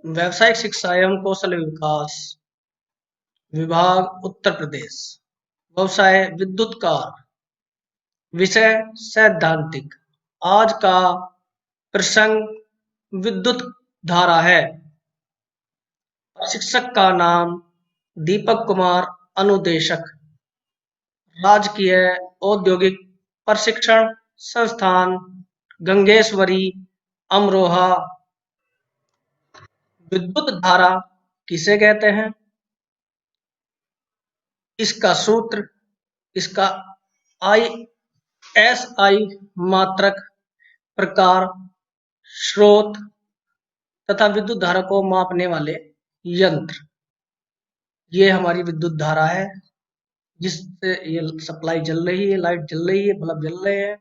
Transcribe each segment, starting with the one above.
व्यावसायिक शिक्षा एवं कौशल विकास विभाग उत्तर प्रदेश। व्यवसाय विद्युत कार। विषय सैद्धांतिक। आज का प्रसंग विद्युत धारा है। प्रशिक्षक का नाम दीपक कुमार, अनुदेशक राजकीय औद्योगिक प्रशिक्षण संस्थान गंगेश्वरी, अमरोहा। विद्युत धारा किसे कहते हैं? इसका सूत्र, इसका आई एस आई मात्रक, प्रकार, स्रोत तथा विद्युत धारा को मापने वाले यंत्र। ये हमारी विद्युत धारा है जिससे ये सप्लाई जल रही है, लाइट जल रही है, बल्ब जल रहे हैं।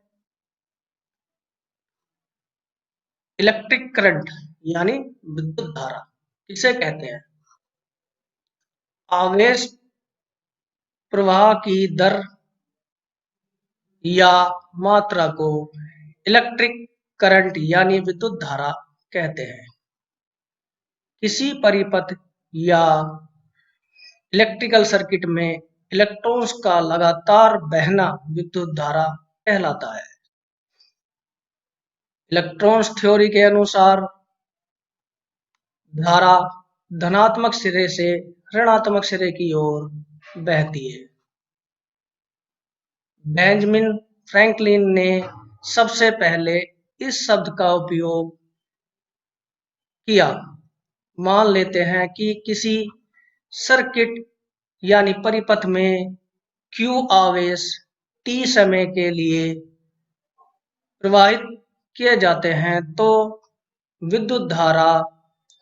इलेक्ट्रिक करंट यानी विद्युत धारा किसे कहते हैं? आवेश प्रवाह की दर या मात्रा को इलेक्ट्रिक करंट यानी विद्युत धारा कहते हैं। किसी परिपथ या इलेक्ट्रिकल सर्किट में इलेक्ट्रॉन्स का लगातार बहना विद्युत धारा कहलाता है। इलेक्ट्रॉन्स थ्योरी के अनुसार धारा धनात्मक सिरे से ऋणात्मक सिरे की ओर बहती है। बेंजामिन फ्रैंकलिन ने सबसे पहले इस शब्द का उपयोग किया। मान लेते हैं कि किसी सर्किट यानी परिपथ में Q आवेश T समय के लिए प्रवाहित किए जाते हैं तो विद्युत धारा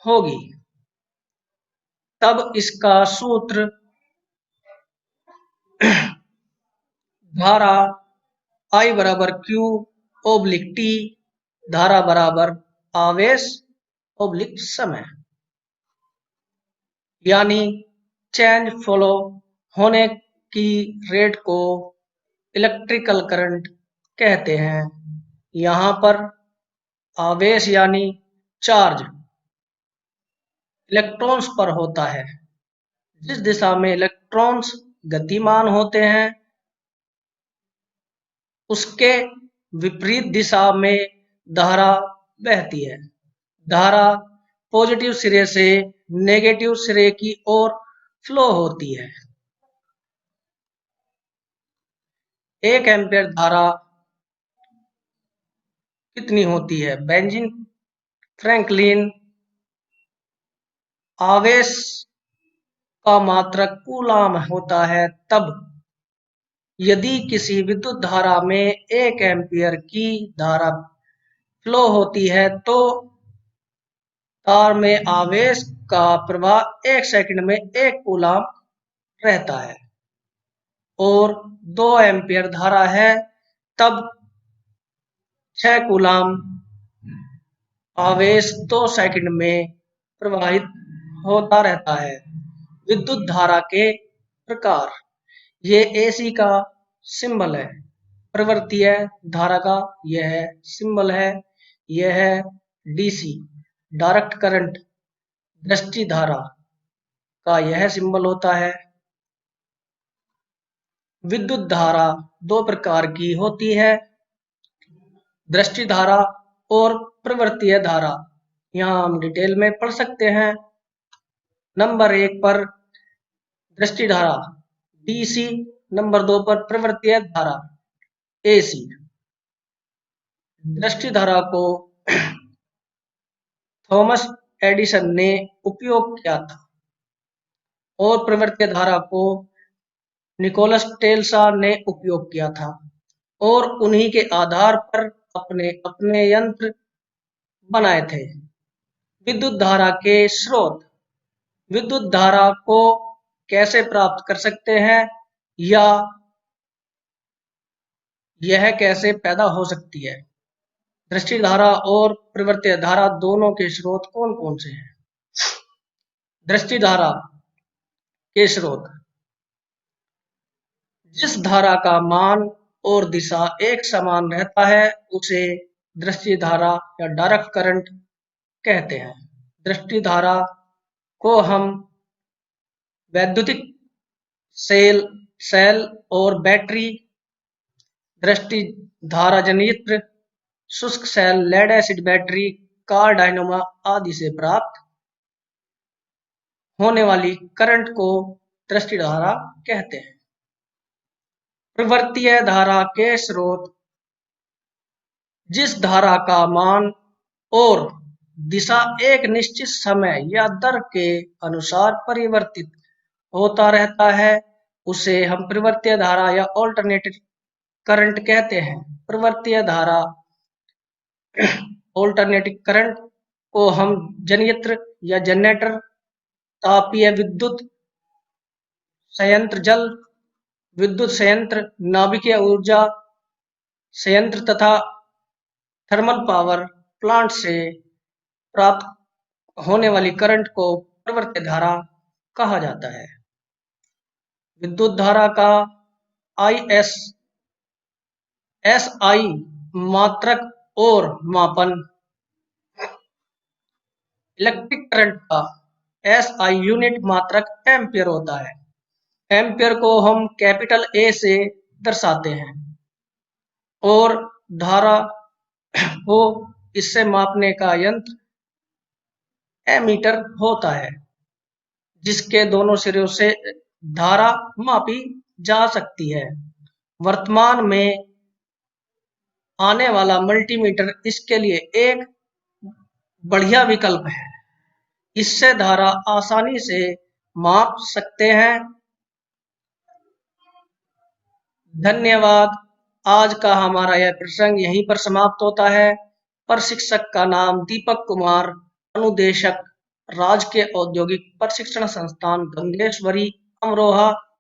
होगी। तब इसका सूत्र धारा I बराबर Q ओब्लिक T, धारा बराबर आवेश ओब्लिक समय, यानी चेंज फ्लो होने की रेट को इलेक्ट्रिकल करंट कहते हैं। यहाँ पर आवेश यानी चार्ज इलेक्ट्रॉन्स पर होता है। जिस दिशा में इलेक्ट्रॉन्स गतिमान होते हैं उसके विपरीत दिशा में धारा बहती है। धारा पॉजिटिव सिरे से नेगेटिव सिरे की ओर फ्लो होती है। 1 एम्पीयर धारा कितनी होती है? बेंजामिन फ्रैंकलिन आवेश का मात्रक कूलाम होता है। तब यदि किसी विद्युत धारा में 1 एम्पीयर की धारा फ्लो होती है तो तार में आवेश का प्रवाह 1 सेकंड में 1 कूलाम रहता है। और 2 एम्पीयर धारा है तब 6 कूलाम आवेश 2 सेकंड में प्रवाहित होता रहता है। विद्युत धारा के प्रकार, ये एसी का सिंबल है। प्रवर्तीय धारा का यह सिंबल है। यह है डीसी डायरेक्ट करंट। दृष्टि धारा का यह सिंबल होता है। विद्युत धारा 2 प्रकार की होती है, दृष्टि धारा और प्रवर्तीय धारा। यहाँ हम डिटेल में पढ़ सकते हैं। नंबर 1 पर दृष्टि धारा डीसी, नंबर 2 पर प्रवर्तीय धारा एसी। दृष्टि धारा को थॉमस एडिसन ने उपयोग किया था और प्रवर्तीय धारा को निकोलस टेस्ला ने उपयोग किया था और उन्हीं के आधार पर अपने अपने यंत्र बनाए थे। विद्युत धारा के स्रोत, विद्युत धारा को कैसे प्राप्त कर सकते हैं या यह कैसे पैदा हो सकती है? दृष्टि धारा और प्रवर्तीय धारा दोनों के स्रोत कौन कौन से हैं? दृष्टि धारा के स्रोत, जिस धारा का मान और दिशा एक समान रहता है उसे दृष्टि धारा या डायरेक्ट करंट कहते हैं। दृष्टि धारा को हम वैद्युतिक सेल सेल और बैटरी, दृष्टि धारा जनित्र, शुष्क cell, lead acid battery, car dynamo आदि से प्राप्त होने वाली करंट को दृष्टि धारा कहते हैं। परिवर्तीय धारा के स्रोत जिस धारा का मान और दिशा एक निश्चित समय या दर के अनुसार परिवर्तित होता रहता है उसे हम परिवर्तीय धारा या ऑल्टरनेटिव करंट कहते हैं। परिवर्तीय धारा ऑल्टरनेटिव करंट को हम जनयंत्र या जनरेटर, तापीय विद्युत संयंत्र, जल विद्युत संयंत्र, नाभिकीय ऊर्जा संयंत्र तथा थर्मल पावर प्लांट से प्राप्त होने वाली करंट को परिवर्तीय धारा कहा जाता है। विद्युत धारा का एसआई मात्रक और मापन। इलेक्ट्रिक करंट का एसआई यूनिट मात्रक एम्पियर होता है। एम्पियर को हम कैपिटल ए से दर्शाते हैं और धारा को इससे मापने का यंत्र एमीटर होता है जिसके दोनों सिरों से धारा मापी जा सकती है। वर्तमान में आने वाला मल्टीमीटर इसके लिए एक बढ़िया विकल्प है। इससे धारा आसानी से माप सकते हैं। धन्यवाद। आज का हमारा यह प्रसंग यहीं पर समाप्त होता है। प्रशिक्षक का नाम दीपक कुमार, अनुदेशक राजकीय औद्योगिक प्रशिक्षण संस्थान गंगेश्वरी, अमरोहा।